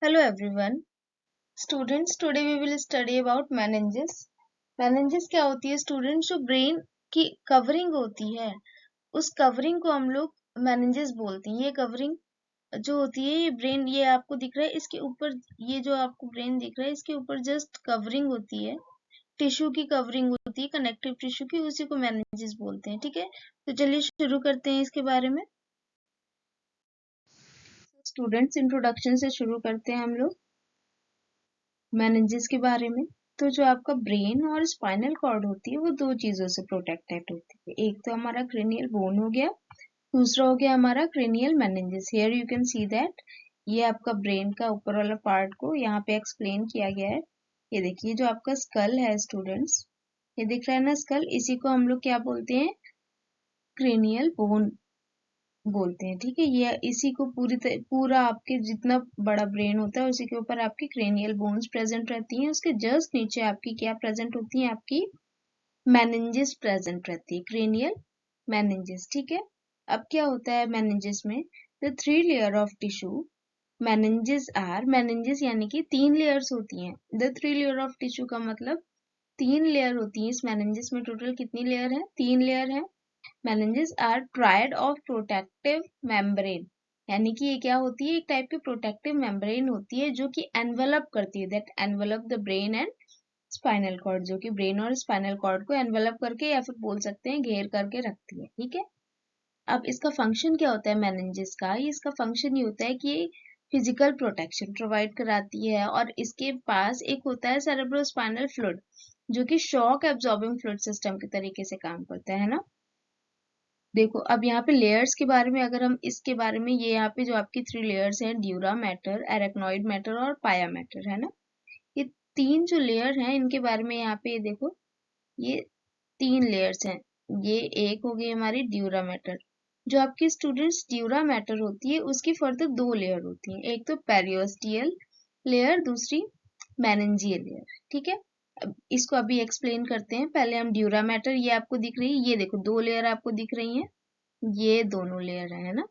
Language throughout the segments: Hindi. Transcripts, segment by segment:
Hello everyone. Students, today we will study about meninges. Meninges क्या होती है स्टूडेंट्स? जो ब्रेन की कवरिंग होती है, उस कवरिंग को हम लोग meninges बोलते हैं। ये कवरिंग जो होती है, ये ब्रेन, ये आपको दिख रहा है, इसके ऊपर ये जो आपको ब्रेन दिख रहा है, इसके ऊपर जस्ट कवरिंग होती है, टिश्यू की कवरिंग होती है, कनेक्टिव टिश्यू की, उसी को meninges बोलते हैं। ठीक है, तो चलिए शुरू करते हैं इसके बारे में। स्टूडेंट्स, इंट्रोडक्शन से शुरू करते हैं हम लोग मेनिंजेस के बारे में। तो जो आपका ब्रेन और स्पाइनल कॉर्ड होती है, वो दो चीजों से प्रोटेक्टेड होती है। एक तो हमारा क्रेनियल बोन हो गया, दूसरा हो गया हमारा cranial meninges. Here you can see that ये आपका ब्रेन का ऊपर वाला पार्ट को यहाँ पे एक्सप्लेन किया गया है। ये देखिए, जो आपका स्कल है स्टूडेंट्स, ये दिख रहा है ना स्कल, इसी को हम लोग क्या बोलते हैं? क्रेनियल बोन बोलते हैं। ठीक है, ये इसी को पूरा आपके जितना बड़ा ब्रेन होता है, उसी के ऊपर आपकी क्रेनियल बोन्स प्रेजेंट रहती हैं। उसके जस्ट नीचे आपकी क्या प्रेजेंट होती है? आपकी मेनिंजेस प्रेजेंट रहती है, क्रेनियल मेनिंजेस। ठीक है, अब क्या होता है मेनिंजेस में? The 3 layer of tissue meninges यानी कि 3 लेयर्स होती हैं। द 3 लेयर ऑफ टिश्यू का मतलब 3 लेयर होती है। इस मेनिंजेस में टोटल कितनी लेयर है? 3 लेयर है। Meninges are triad of protective membrane, यानी कि ये क्या होती है? एक टाइप की प्रोटेक्टिव मेम्ब्रेन होती है जो कि एनवेलप करती है, that envelop the brain and spinal cord, जो कि ब्रेन और स्पाइनल कॉर्ड को एनवेलप करके या फिर बोल सकते हैं घेर करके रखती है। ठीक है, अब इसका फंक्शन क्या होता है मेनिंजेस का? इसका फंक्शन ये होता है कि ये फिजिकल प्रोटेक्शन प्रोवाइड कराती है, और इसके पास एक होता है सेरेब्रोस्पाइनल फ्लूइड, जो कि शॉक एब्जॉर्बिंग फ्लूइड सिस्टम के तरीके से काम करता है ना। देखो, अब यहाँ पे लेयर्स के बारे में अगर हम इसके बारे में, ये यहाँ पे जो आपकी 3 लेयर्स हैं, ड्यूरा मैटर, एरेक्नॉइड मैटर और पाया मैटर, है ना। ये 3 जो लेयर हैं, इनके बारे में यहाँ पे ये देखो, ये 3 लेयर्स हैं। ये एक हो गई हमारी ड्यूरा मैटर। जो आपकी स्टूडेंट्स ड्यूरा मैटर होती है, उसकी फर्दर 2 लेयर होती हैं। एक तो पेरियोस्टियल लेयर, दूसरी मेनिंजियल लेयर। ठीक है, अब इसको अभी एक्सप्लेन करते हैं। पहले हम ड्यूरा मैटर, ये आपको दिख रही है, ये देखो 2 लेयर आपको दिख रही हैं, ये दोनों लेयर है ना।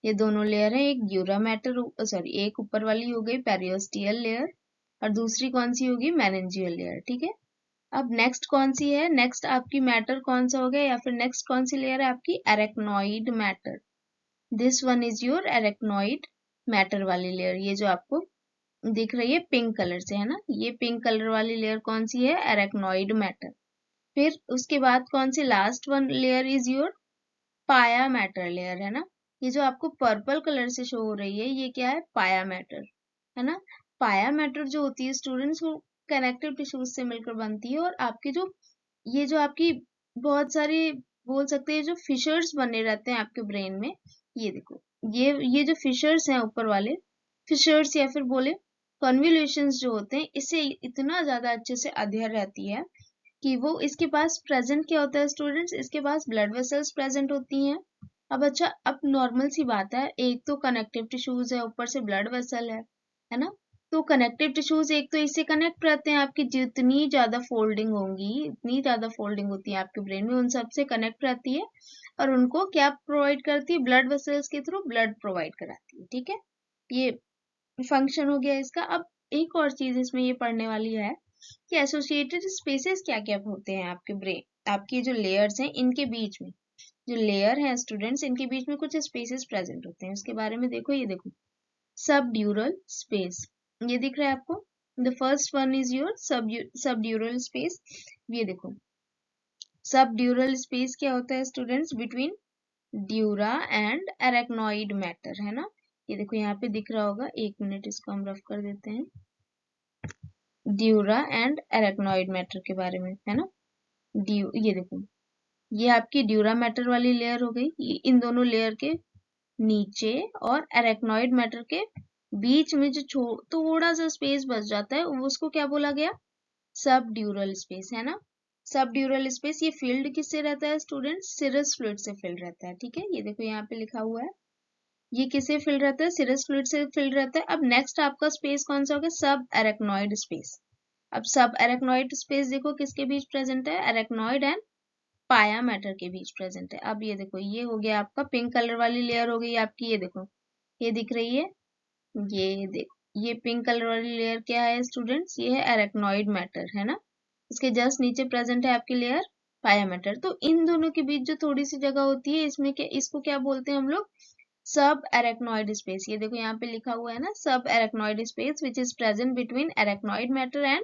ये दोनों लेयर है, एक ड्यूरा मैटर, सॉरी, एक ऊपर वाली हो गई पेरियोस्टियल लेयर, और दूसरी कौन सी होगी? Meningeal layer. ठीक है, अब नेक्स्ट कौन सी है? नेक्स्ट आपकी मैटर कौन सा हो गया, या फिर नेक्स्ट कौन सी लेयर है आपकी? Arachnoid matter. This one is your arachnoid matter वाली लेयर। ये जो आपको दिख रही है पिंक कलर से, है ना, ये पिंक कलर वाली लेयर कौन सी है? Arachnoid matter. फिर उसके बाद कौन सी last one layer is your pia matter layer, है ना। ये जो आपको पर्पल कलर से शो हो रही है, ये क्या है? पाया मैटर, है ना। पाया मैटर जो होती है स्टूडेंट्स, वो कनेक्टिव टिश्यूज से मिलकर बनती है, और आपके जो ये जो आपकी बहुत सारी, बोल सकते हैं, जो फिशर्स बने रहते हैं आपके ब्रेन में, ये देखो, ये जो फिशर्स हैं ऊपर वाले फिशर्स, या फिर बोले कन्वोल्यूशंस जो होते हैं, इससे इतना ज्यादा अच्छे से अध्ययन रहती है कि वो, इसके पास प्रेजेंट क्या होता है स्टूडेंट्स? इसके पास ब्लड वेसल्स प्रेजेंट होती हैं। अब अच्छा, अब नॉर्मल सी बात है, एक तो कनेक्टिव टिश्यूज है, ऊपर से ब्लड वेसल है ना। तो कनेक्टिव टिश्यूज एक तो इससे कनेक्ट रहते हैं, आपकी जितनी ज्यादा फोल्डिंग होंगी, इतनी ज्यादा फोल्डिंग होती है आपके ब्रेन में, उन सब से कनेक्ट रहती है, और उनको क्या प्रोवाइड करती है? ब्लड वेसल्स के थ्रू ब्लड प्रोवाइड कराती है। ठीक है, ये फंक्शन हो गया इसका। अब एक और चीज इसमें ये पढ़ने वाली है कि एसोसिएटेड स्पेसेस क्या क्या होते हैं आपके ब्रेन, आपकी जो लेयर्स हैं इनके बीच में, जो लेयर है स्टूडेंट्स, इनके बीच में कुछ स्पेसेस प्रेजेंट होते हैं। उसके बारे में देखो, ये देखो, सबड्यूरल स्पेस, ये दिख रहा है आपको। The first one is your subdural space. ये देखो, सबड्यूरल स्पेस क्या होता है students? Between dura and arachnoid matter, है ना। ये देखो यहाँ पे दिख रहा होगा, 1 मिनट इसको हम रफ कर देते हैं। ड्यूरा एंड एरेक्नॉइड मैटर के बारे में, है ना। ये देखो, ये आपकी ड्यूरा मैटर वाली लेयर हो गई, ये इन दोनों लेयर के नीचे, और एरेक्नॉइड मैटर के बीच में जो थोड़ा सा स्पेस बच जाता है, उसको क्या बोला गया? सब ड्यूरल स्पेस, है ना। सब ड्यूरल स्पेस, ये फील्ड किससे रहता है स्टूडेंट? सिरस फ्लूइड से फील्ड रहता है। ठीक है, ये देखो यहाँ पे लिखा हुआ है, ये किससे फील्ड रहता है? सिरस फ्लूइड से फील्ड रहता है। अब नेक्स्ट आपका स्पेस कौन सा होगा? सब एरेक्नॉइड स्पेस। अब सब एरेक्नॉइड स्पेस देखो किसके बीच प्रेजेंट है? एरेक्नॉइड एंड पाया मैटर के बीच प्रेजेंट है। अब ये देखो, ये हो गया आपका पिंक कलर वाली लेयर हो गई आपकी, ये देखो, ये दिख रही है, ये देखो, ये पिंक कलर वाली लेयर क्या है स्टूडेंट्स, ये है एरेक्नॉइड मैटर, है ना। इसके जस्ट नीचे प्रेजेंट है आपकी लेयर पाया मैटर। तो इन दोनों के बीच जो थोड़ी सी जगह होती है, इसमें क्या, इसको क्या बोलते हैं हम लोग, सब एरेक्नॉइड स्पेस। ये देखो यहाँ पे लिखा हुआ है ना, सब arachnoid space which is present between arachnoid matter and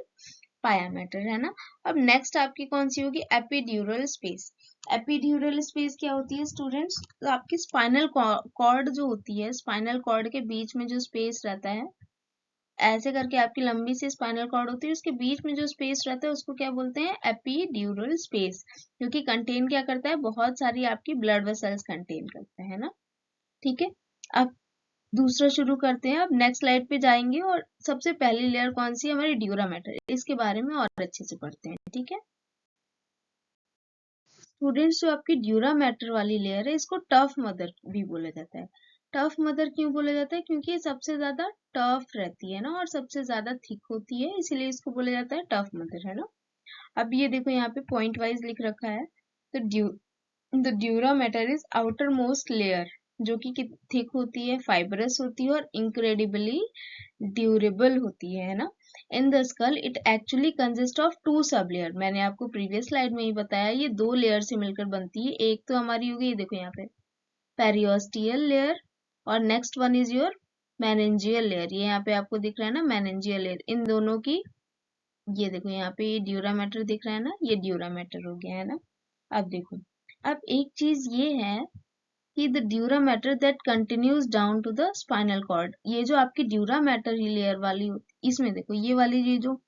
पाया मैटर, है ना। अब नेक्स्ट आपकी कौन सी होगी, एपिड्यूरल स्पेस। एपिड्यूरल स्पेस क्या होती है स्टूडेंट्स, तो आपकी स्पाइनल कॉर्ड जो होती है, स्पाइनल कॉर्ड के बीच में जो स्पेस रहता है, ऐसे करके आपकी लंबी सी स्पाइनल कॉर्ड होती है, उसके बीच में जो स्पेस रहता है उसको क्या बोलते हैं, एपिड्यूरल स्पेस, क्योंकि कंटेन क्या करता है, बहुत सारी आपकी ब्लड वेसल्स कंटेन करता है ना। ठीक है, अब दूसरा शुरू करते हैं। अब नेक्स्ट स्लाइड पे जाएंगे और सबसे पहली लेयर कौन सी है, हमारी ड्यूरा मैटर, इसके बारे में और अच्छे से पढ़ते हैं। ठीक है स्टूडेंट्स, जो आपकी ड्यूरा मैटर वाली लेयर है, इसको टफ मदर भी बोला जाता है। टफ मदर क्यों बोला जाता है, क्योंकि ये सबसे ज्यादा टफ रहती है ना, और सबसे ज्यादा थिक होती है, इसीलिए इसको बोला जाता है टफ मदर, है ना। अब ये देखो यहाँ पे पॉइंट वाइज लिख रखा है, तो the dura matter is outer most layer, जो कि थिक होती है, फाइबरस होती है और इनक्रेडिबली ड्यूरेबल होती है ना। In the skull it actually consist of two sub layer. मैंने आपको प्रीवियस स्लाइड में ही बताया, ये दो लेयर से मिलकर बनती है। एक तो हमारी होगी, ये देखो यहाँ पे पेरियोस्टियल लेयर, और next one is your meningeal layer. ये यहाँ पे आपको दिख रहा है ना, मेनिंजियल लेयर। इन दोनों की, ये देखो यहाँ पे ये ड्यूरा मैटर दिख रहा है ना, ये ड्यूरा मैटर हो गया है ना। अब देखो, अब एक चीज ये है कि the dura mater that continues down to the spinal cord, ये जो आपकी ड्यूरा मैटर ही लेयर वाली होती, इसमें देखो ये वाली, ये जो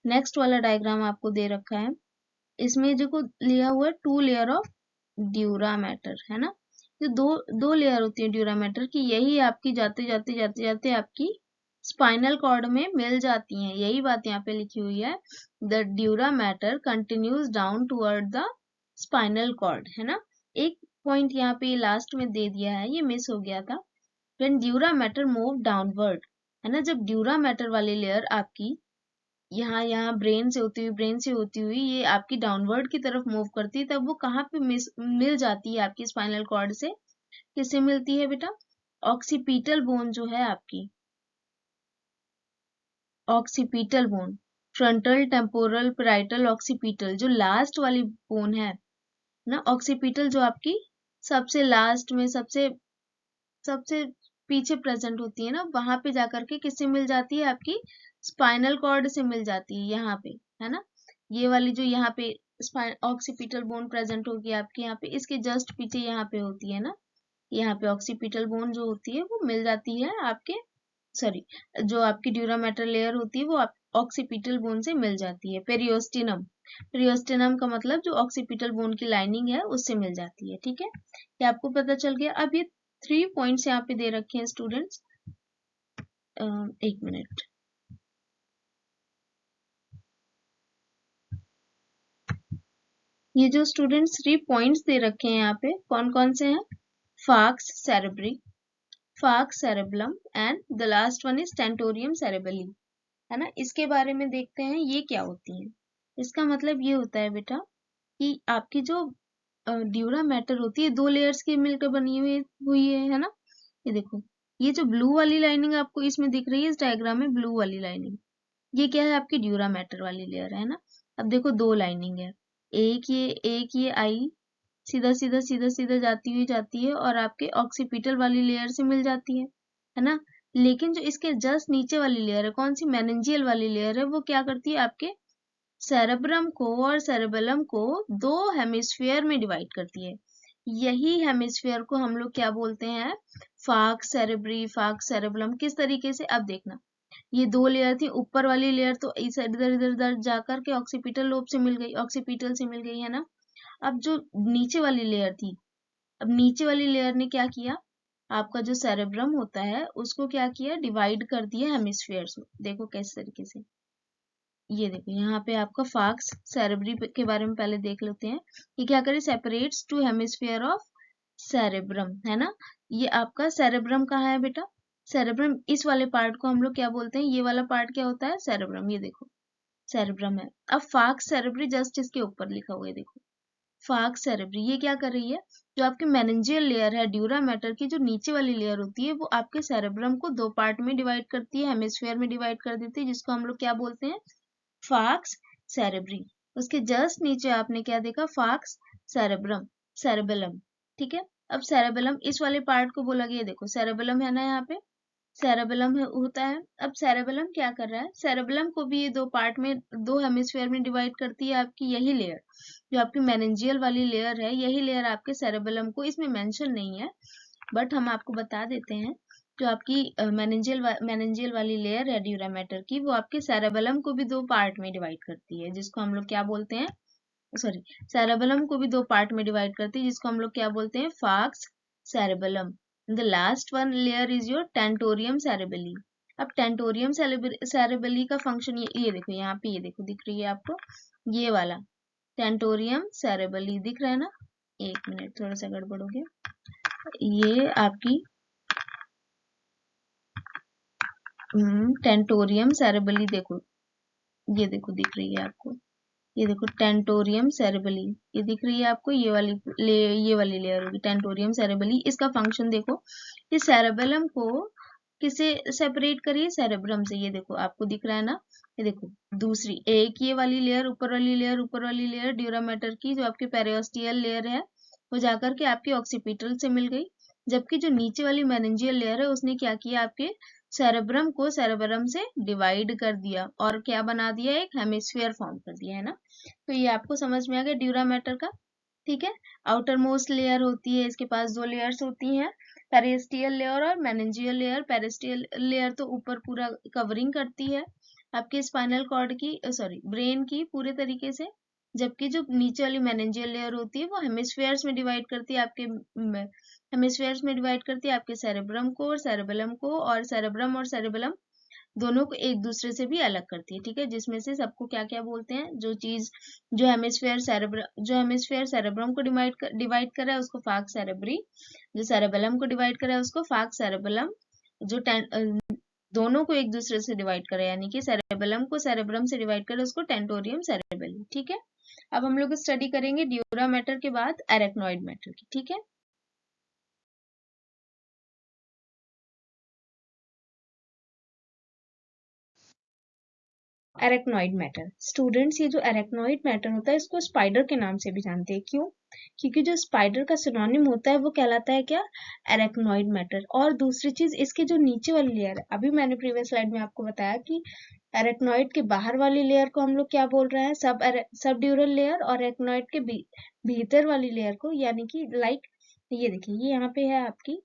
नेक्स्ट वाला डायग्राम आपको दे रखा है, इसमें देखो लिया हुआ है two layer of dura mater, है ना। जो दो दो लेयर होती है ड्यूरा मैटर की, यही आपकी जाते जाते जाते जाते आपकी स्पाइनल कॉर्ड में मिल जाती हैं। यही बात यहाँ पे लिखी हुई है, the dura mater continues down toward the spinal cord, है ना। एक पॉइंट यहाँ पे लास्ट में दे दिया है, ये मिस हो गया था। When dura mater move downward, है ना, जब ड्यूरा मैटर वाली लेयर आपकी यहाँ यहाँ ब्रेन से होती हुई ये आपकी डाउनवर्ड की तरफ मूव करती है, तब वो कहाँ पे मिल जाती है आपकी स्पाइनल कॉर्ड से, किससे मिलती है बेटा, ऑक्सीपिटल बोन जो है आपकी, occipital bone, frontal temporal parietal occipital, जो लास्ट वाली बोन है ना, ऑक्सीपिटल जो आपकी सबसे लास्ट में सबसे सबसे पीछे प्रेजेंट होती है ना, वहां पे जाकर के किससे मिल जाती है, आपकी स्पाइनल कॉर्ड से मिल जाती है, यहाँ पे, है ना। ये वाली जो यहाँ पे ऑक्सीपिटल बोन प्रेजेंट होगी आपके यहाँ पे, इसके जस्ट पीछे यहाँ पे होती है ना, यहाँ पे ऑक्सीपिटल बोन जो होती है वो मिल जाती है आपके, सॉरी, जो आपकी ड्यूरा मैटर लेयर होती है वो ऑक्सीपिटल बोन से मिल जाती है। पेरियोस्टिनम, पेरियोस्टिनम का मतलब जो ऑक्सीपिटल बोन की लाइनिंग है उससे मिल जाती है। ठीक है, ये आपको पता चल गया। अब ये 3 पॉइंट्स यहाँ पे दे रखे हैं स्टूडेंट्स, एक मिनट, ये जो स्टूडेंट्स 3 पॉइंट्स दे रखे हैं यहाँ पे, कौन कौन से हैं, falx cerebri, falx cerebellum and the last one is tentorium cerebelli, है ना। इसके बारे में देखते हैं ये क्या होती है। इसका मतलब ये होता है बेटा कि आपकी जो ड्यूरा मैटर होती है, दो लेयर्स की मिलकर बनी हुई है ना। ये देखो, ये जो ब्लू वाली लाइनिंग आपको इसमें दिख रही है, इस डायग्राम में ब्लू वाली लाइनिंग, ये क्या है, आपकी ड्यूरा मैटर वाली लेयर है ना। अब देखो दो लाइनिंग है, एक ये आई सीधा सीधा सीधा सीधा जाती है और आपके ऑक्सीपिटल वाली लेयर से मिल जाती है ना। लेकिन जो इसके जस्ट नीचे वाली लेयर है, कौन सी, मेनिंजियल वाली लेयर है, वो क्या करती है, आपके सेरेब्रम को और सेरेबेलम को दो हेमिस्फीयर में डिवाइड करती है। यही हेमिस्फीयर को हम लोग क्या बोलते हैं, फाक्स सेरेब्री, फाक्स सेरेबेलम। किस तरीके से, अब देखना, ये दो लेयर थी, ऊपर वाली लेयर तो इधर इधर इधर इधर जाकर के ऑक्सीपिटल लोब से मिल गई, ऑक्सीपिटल से मिल गई, है ना। अब जो नीचे वाली लेयर थी, अब नीचे वाली लेयर ने क्या किया, आपका जो सेरेब्रम होता है उसको क्या किया, डिवाइड कर दिया हेमिस्फीयर्स में। देखो किस तरीके से, ये देखो यहाँ पे आपका फाक्स सेरेब्री के बारे में पहले देख लेते हैं। ये क्या करे, separates two hemisphere of cerebrum, है ना। ये आपका सेरेब्रम कहाँ है बेटा, सेरेब्रम इस वाले पार्ट को हम लोग क्या बोलते हैं, ये वाला पार्ट क्या होता है, सेरेब्रम। ये देखो सेरेब्रम है। अब फाक्स सेरेब्री जस्ट इसके ऊपर लिखा हुआ है, देखो फाक्स सेरेब्री, ये क्या कर रही है, जो आपकी मेनिंजियल लेयर है ड्यूरा मैटर की, जो नीचे वाली लेयर होती है, वो आपके सेरेब्रम को दो पार्ट में डिवाइड करती है, हेमिस्फीयर में डिवाइड कर देती है, जिसको हम लोग क्या बोलते हैं, फाक्स सेरेब्री। उसके जस्ट नीचे आपने क्या देखा, फाक्स सेरेब्रम, सेरेबेलम। ठीक है, अब सेरेबेलम इस वाले पार्ट को बोला गया, देखो सेरेबेलम है ना यहाँ पे, सेरेबेलम होता है। अब सेरेबेलम क्या कर रहा है, सेरेबेलम को भी ये दो पार्ट में, दो हेमिस्फीयर में डिवाइड करती है आपकी यही लेयर, जो आपकी मेनिंजियल वाली लेयर है, यही लेयर आपके सेरेबेलम को, इसमें मेंशन नहीं है बट हम आपको बता देते हैं, जो आपकी मेनिंजियल वाली लेयर है ड्यूरा मैटर की, वो आपके सेरेबेलम को भी दो पार्ट में डिवाइड करती है, जिसको हम लोग क्या बोलते हैं, सॉरी, सेरेबेलम को भी दो पार्ट में डिवाइड करती है, जिसको हम लोग क्या बोलते हैं, falx cerebellum. The last one layer is your tentorium cerebelli. अब टेंटोरियम सेरेबेली का फंक्शन ये देखो, यहाँ पे ये देखो दिख रही है आपको, ये वाला टेंटोरियम सेरेबेली दिख रहा है ना, एक मिनट थोड़ा सा गड़बड़ हो गया, ये आपकी टेंटोरियम सेरेबेली देखो, ये देखो दिख रही है आपको, ये देखो टेंटोरियम सेरेबेली, ये दिख रही है आपको, ये वाली लेयर होगी टेंटोरियम सेरेबेली। इसका फंक्शन देखो, इस सेरेबेलम को किसे सेपरेट करिए, सेरेब्रम से, ये देखो आपको दिख रहा है ना, ये देखो दूसरी एक ये वाली लेयर, ऊपर वाली लेयर, ऊपर वाली लेयर ड्यूरा मैटर की, जो आपकी पेरियोस्टियल लेयर है, वो जाकर के आपकी ऑक्सीपिटल से मिल गई, जबकि जो नीचे वाली मेनिंजियल लेयर है, उसने क्या किया, आपके सेरेब्रम को सेरेब्रम से डिवाइड कर दिया और क्या बना दिया, एक हेमिस्फीयर फॉर्म कर दिया, है ना। तो ये आपको समझ में आ गया ड्यूरा मैटर का। ठीक है, आउटर मोस्ट लेयर होती है, इसके पास दो लेयर्स होती हैं, पेरिस्टियल लेयर और मेनिंजियल लेयर। पेरिस्टियल लेयर तो ऊपर पूरा कवरिंग करती है आपके स्पाइनल कॉर्ड की, सॉरी ब्रेन की पूरे तरीके से, जबकि जो नीचे वाली मेनिंजियल लेयर होती है, वो हेमिस्फीयर्स में डिवाइड करती है आपके, हेमिस्फीयर्स में डिवाइड करती है आपके सेरेब्रम को और सेरेबेलम को, और सेरेब्रम और सेरेबेलम दोनों को एक दूसरे से भी अलग करती है। ठीक है, जिसमें से सबको क्या क्या बोलते हैं, जो चीज जो हेमिस्फीयर सेरेब्रम को डिवाइड कर रहा है उसको फाग सेरेब्री, जो सेरेबेलम को डिवाइड कर रहा है उसको फाग सेरेबेलम, जो दोनों को एक दूसरे से डिवाइड करे, यानी कि सेरेबेलम को सेरेब्रम से डिवाइड करे, उसको टेंटोरियम सेरेबेली। ठीक है, अब हम लोग स्टडी करेंगे ड्यूरा मैटर के बाद एरेक्नॉइड मैटर की। ठीक है, एरेक्नॉइड मैटर। स्टूडेंट्स, ये जो एरेक्नॉइड मैटर होता है, इसको स्पाइडर के नाम से भी जानते हैं। क्यों? क्योंकि जो स्पाइडर का सिनोनिम होता है वो कहलाता है क्या, एरेक्नॉइड मैटर। और दूसरी चीज, इसके जो नीचे वाली लेयर है, अभी मैंने प्रीवियस स्लाइड में आपको बताया कि एरेक्नॉइड के बाहर वाली लेयर को हम लोग क्या बोल रहे हैं, सब ड्यूरल लेयर, और एरेक्नॉइड के भीतर वाली लेयर को, यानी कि लाइक ये देखिए, ये यहाँ पे है आपकी,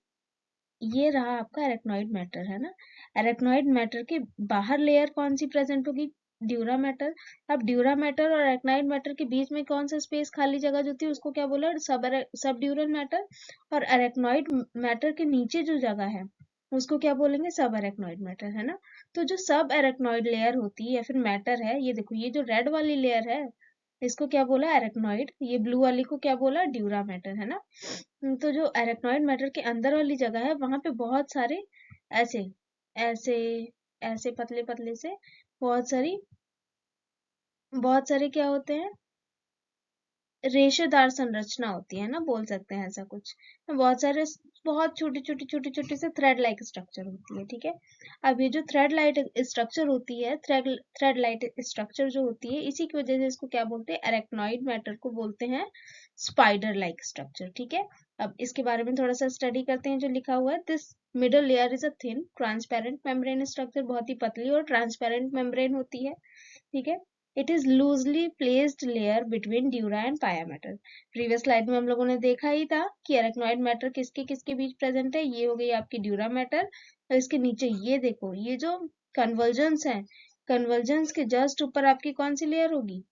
ये रहा आपका एरेक्नॉइड मैटर, है ना। एरेक्नॉइड मैटर के बाहर लेयर कौन सी प्रेजेंट होगी, ड्यूरा मैटर। अब ड्यूरा मैटर और एरेक्नॉइड मैटर के बीच में कौन सा स्पेस खाली जगह जो थी, उसको क्या बोला, सब ड्यूरल मैटर। और एरेक्नॉइड मैटर के नीचे जो जगह है, उसको क्या बोलेंगे, सब एरेक्नॉइड मैटर, है ना। तो जो सब एरेक्नॉइड लेयर होती है या फिर मैटर है, ये देखो, ये जो रेड वाली लेयर है, इसको क्या बोला, एरेक्नॉइड। ये ब्लू वाली को क्या बोला, ड्यूरा मैटर, है ना। तो जो एरेक्नॉइड मैटर के अंदर वाली जगह है, वहां पे बहुत सारे ऐसे ऐसे ऐसे पतले पतले से बहुत सारे क्या होते हैं, रेशेदार संरचना होती है ना, बोल सकते हैं ऐसा कुछ। बहुत सारे, बहुत छोटी छोटी से थ्रेड लाइक स्ट्रक्चर होती है। ठीक है, अब ये जो थ्रेड लाइट स्ट्रक्चर होती है, थ्रेड लाइट स्ट्रक्चर जो होती है, इसी की वजह से इसको क्या बोलते हैं, एरेक्नॉइड मैटर को बोलते हैं स्पाइडर लाइक स्ट्रक्चर। ठीक है, अब इसके बारे में थोड़ा सा स्टडी करते हैं, जो लिखा हुआ है, this middle layer is a thin transparent membrane structure, बहुत ही पतली और ट्रांसपेरेंट मेम्ब्रेन होती है। ठीक है, it is loosely placed layer between dura and पाया मैटर। प्रीवियस स्लाइड में हम लोगों ने देखा ही था कि एरेक्नॉइड मैटर किसके किसके बीच प्रेजेंट है, ये हो गई आपकी ड्यूरा मैटर, और इसके नीचे ये देखो, ये जो कन्वर्जेंस है, कन्वर्जेंस के जस्ट ऊपर आपकी कौन सी लेयर होगी,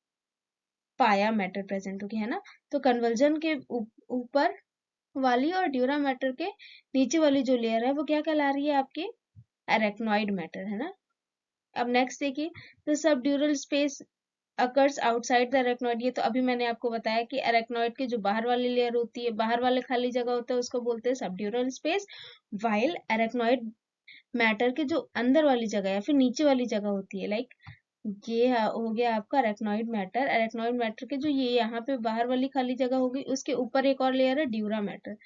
पाया मैटर प्रेजेंट होगी, है ना। तो कन्वर्जन के ऊपर वाली और ड्यूरा मैटर के नीचे वाली जो लेयर है, वो क्या कहला रही है, आपकी एरेक्नॉइड मैटर, है ना। अब नेक्स्ट देखिए, तो सब ड्यूरल space occurs outside the arachnoid. ये तो अभी मैंने आपको बताया कि एरेक्नॉइड की जो बाहर वाली लेयर होती है, बाहर वाले खाली जगह होता है, उसको बोलते हैं subdural space. While arachnoid matter के जो अंदर वाली जगह या फिर नीचे वाली जगह होती है, लाइक ये हो गया आपका अरेक्नॉइड मैटर। अरेक्नॉइड मैटर के जो ये यहाँ पे बाहर वाली खाली जगह होगी, उसके ऊपर एक और लेयर है ड्यूरा मैटर।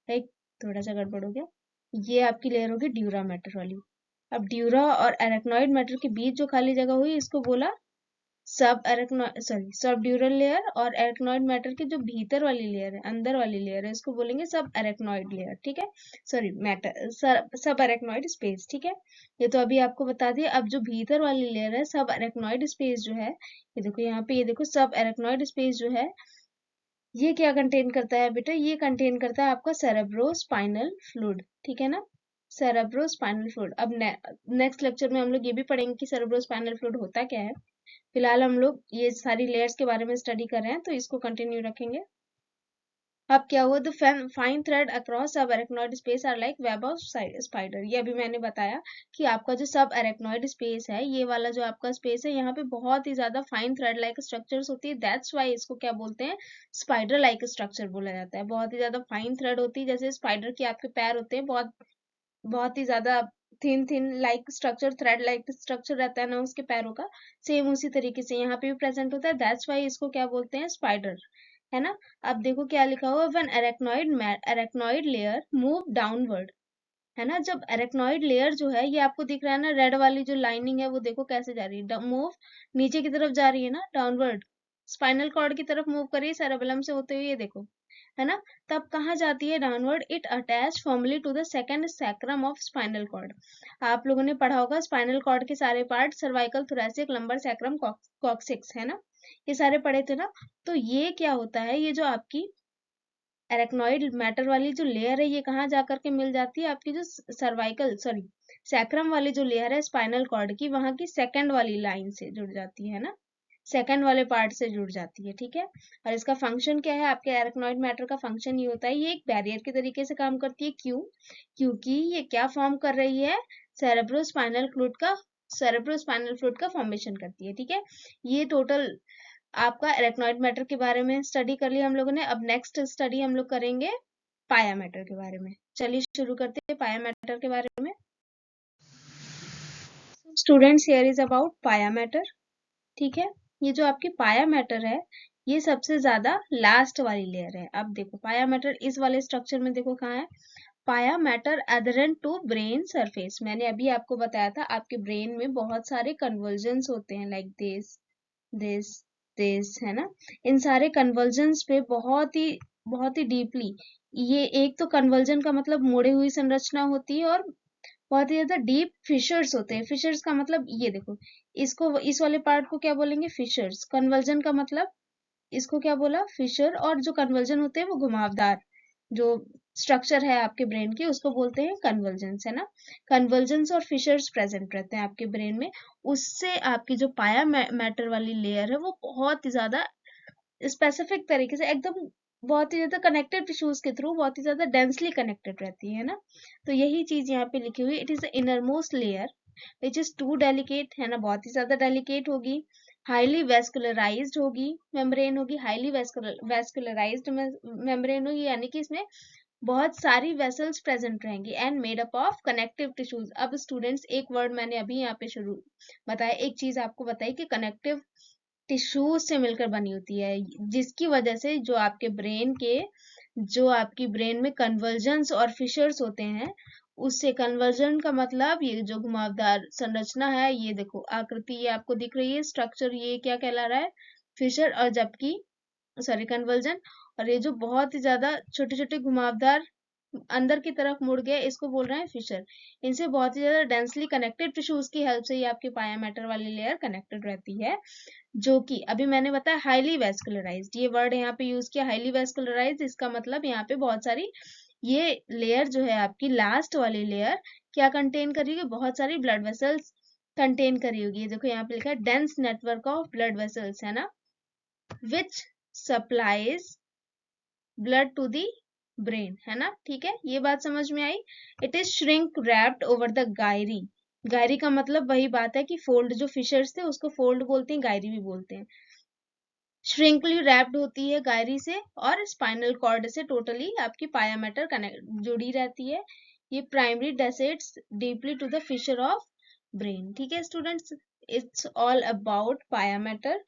एक थोड़ा सा गड़बड़ हो गया, ये आपकी लेयर होगी ड्यूरा मैटर वाली। अब ड्यूरा और अरेक्नॉइड मैटर के बीच जो खाली जगह हुई, इसको बोला सब ड्यूरल लेयर। और एरेक्नॉइड मैटर की जो भीतर वाली लेयर है, अंदर वाली लेयर है, इसको बोलेंगे सब एरेक्नॉइड लेयर, ठीक है। सॉरी मैटर, सब एरेक्नॉइड स्पेस, ठीक है। ये तो अभी आपको बता दिया। अब जो भीतर वाली लेयर है सब एरेक्नॉइड स्पेस जो है, ये देखो यहाँ पे, ये देखो सब एरेक्नॉइड स्पेस जो है, ये क्या कंटेन करता है बेटा, ये कंटेन करता है आपका सेरेब्रो स्पाइनल फ्लूइड, ठीक है ना। Cerebro spinal fluid. अब नेक्स्ट लेक्चर में हम लोग ये भी पढ़ेंगे कि सेरेब्रो स्पाइनल फ्लूइड होता क्या है। फिलहाल हम लोग ये सारी लेयर्स के बारे में स्टडी कर रहे हैं, तो इसको कंटिन्यू रखेंगे। अब क्या हुआ, the fine thread across subarachnoid space are like web of spider. ये अभी मैंने बताया कि आपका जो सब अरेक्नॉइड स्पेस है, ये वाला जो आपका स्पेस है, यहाँ पे बहुत ही ज्यादा फाइन थ्रेड लाइक स्ट्रक्चर्स होती है। दैट्स वाई इसको क्या बोलते हैं, स्पाइडर लाइक स्ट्रक्चर बोला जाता है। बहुत ही ज्यादा फाइन थ्रेड होती है, जैसे स्पाइडर के आपके पैर होते हैं, बहुत बहुत ही ज्यादा thin thin like structure, thread like structure रहता है ना उसके पैरों का, सेम उसी तरीके से यहाँ पे भी प्रेजेंट होता है। दैट्स वाई इसको क्या बोलते हैं, स्पाइडर, है ना। अब देखो क्या लिखा हुआ, when arachnoid layer move downward, है ना। जब अरेक्नॉइड लेयर जो है, ये आपको दिख रहा है ना, रेड वाली जो लाइनिंग है वो देखो कैसे जा रही है, मूव नीचे की तरफ जा रही है ना, डाउनवर्ड, स्पाइनल कॉर्ड की तरफ मूव कर रही है सेरेबेलम से होते हुए, ये देखो, है ना। तब कहाँ जाती है, downward. It attach formally to the second sacrum of spinal cord. आप लोगों ने पढ़ा होगा स्पाइनल कॉर्ड के सारे part, cervical, thoracic, lumbar, sacrum, coccyx, है ना, ये सारे पढ़े थे ना। तो ये क्या होता है, ये जो आपकी एरेक्नॉइड मैटर वाली जो लेयर है, ये कहाँ जाकर के मिल जाती है, आपकी जो सर्वाइकल सॉरी सैक्रम वाली जो लेयर है स्पाइनल कॉर्ड की, वहां की सेकंड वाली लाइन से जुड़ जाती है ना, सेकंड वाले पार्ट से जुड़ जाती है, ठीक है। और इसका फंक्शन क्या है, आपके एरेक्नॉइड मैटर का फंक्शन ये होता है, ये एक बैरियर के तरीके से काम करती है। क्यों, क्योंकि ये क्या फॉर्म कर रही है, सेरेब्रो स्पाइनल फ्लूइड का फॉर्मेशन करती है, ठीक है। ये टोटल आपका एरेक्नॉइड मैटर के बारे में स्टडी कर लिया हम लोगों ने। अब नेक्स्ट स्टडी हम लोग करेंगे पाया मैटर के बारे में। चलिए शुरू करते हैं पाया मैटर के बारे में। Students, here is about pia matter, ठीक है। ये जो आपकी पाया मैटर है, ये सबसे ज्यादा लास्ट वाली लेयर है। अब देखो पाया मैटर इस वाले स्ट्रक्चर में देखो कहाँ है, pia mater adherent to brain surface. मैंने अभी आपको बताया था, आपके ब्रेन में बहुत सारे कन्वर्जन्स होते हैं, लाइक दिस दिस, है ना। इन सारे कन्वर्जन्स पे बहुत ही डीपली, ये एक तो कन्वर्जन का मतलब मुड़े हुई संरचना होती है, और बहुत ही ज्यादा डीप फिशर्स होते हैं। फिशर्स का मतलब ये देखो, इसको इस वाले पार्ट को क्या बोलेंगे, फिशर्स। कन्वर्जन का मतलब, इसको क्या बोला, फिशर। और जो कन्वर्जन होते हैं वो घुमावदार जो स्ट्रक्चर है आपके ब्रेन के, उसको बोलते हैं कन्वर्जेंस, है ना। कन्वर्जेंस और फिशर्स प्रेजेंट रहते हैं आपके ब्रेन में। उससे आपकी जो पाया मैटर वाली लेयर है, वो बहुत ही ज्यादा स्पेसिफिक तरीके से, एकदम बहुत ही ज्यादा कनेक्टेड टिश्यूज के थ्रू बहुत ही ज्यादा डेंसली कनेक्टेड रहती है ना। तो यही चीज यहाँ पे लिखी हुई, it is the innermost layer which is too delicate, है ना, बहुत ही ज्यादा डेलिकेट होगी, हाईली वेस्कुलराइज्ड होगी, मेम्ब्रेन होगी, हाईली वेस्कुलराइज्ड मेम्ब्रेन होगी, यानी कि इसमें बहुत सारी वेसल्स प्रेजेंट रहेंगी, and made up of connective tissues. अब स्टूडेंट्स, एक वर्ड मैंने अभी यहाँ पे शुरू बताया, एक चीज आपको बताई कि कनेक्टिव टिश्यूज से मिलकर बनी होती है, जिसकी वजह से जो आपकी ब्रेन में कन्वर्जन्स और फिशर्स होते हैं, उससे कन्वर्जन का मतलब ये जो घुमावदार संरचना है, ये देखो आकृति ये आपको दिख रही है, स्ट्रक्चर ये क्या कहला रहा है, फिशर। और जबकि सॉरी कन्वर्जन, और ये जो बहुत ही ज्यादा छोटे छोटे घुमावदार अंदर की तरफ मुड़ गए, इसको बोल रहे हैं फिशर। इनसे बहुत ही ज्यादा डेंसली कनेक्टेड टिश्यूज की हेल्प से ये आपकी पाया मैटर वाली लेयर कनेक्टेड रहती है, जो कि अभी मैंने बताया हाईली वेस्कुलराइज्ड, ये वर्ड यहाँ पे यूज किया हाईली वेस्कुलराइज्ड। इसका मतलब यहाँ पे बहुत सारी, ये लेयर जो है आपकी लास्ट वाली लेयर क्या कंटेन करेगी, बहुत सारी ब्लड वेसल्स कंटेन करी होगी। ये देखो यहाँ पे लिखा है dense network of blood vessels, है ना, which supplies blood to the brain, है ना, ठीक है। ये बात समझ में आई। It is shrink wrapped over the gyri. Gyri का मतलब वही बात है कि फोल्ड, जो फिशर्स थे उसको फोल्ड बोलते हैं, गायरी भी बोलते हैं। श्रिंकली रैप्ड होती है गायरी से, और स्पाइनल कॉर्ड से टोटली आपकी पाया मैटर कनेक्ट जुड़ी रहती है। ये primary descends deeply to the fissure of brain, ठीक है students. It's all about pia matter,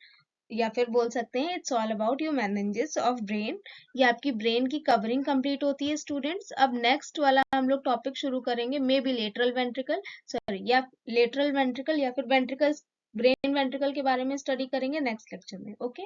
या फिर बोल सकते हैं it's all about your meninges of brain. ये आपकी ब्रेन की कवरिंग कंप्लीट होती है स्टूडेंट्स। अब नेक्स्ट वाला हम लोग टॉपिक शुरू करेंगे, may be lateral ventricle, sorry, या लेटरल वेंट्रिकल या फिर वेंट्रिकल, ब्रेन वेंट्रिकल के बारे में स्टडी करेंगे नेक्स्ट लेक्चर में। ओके।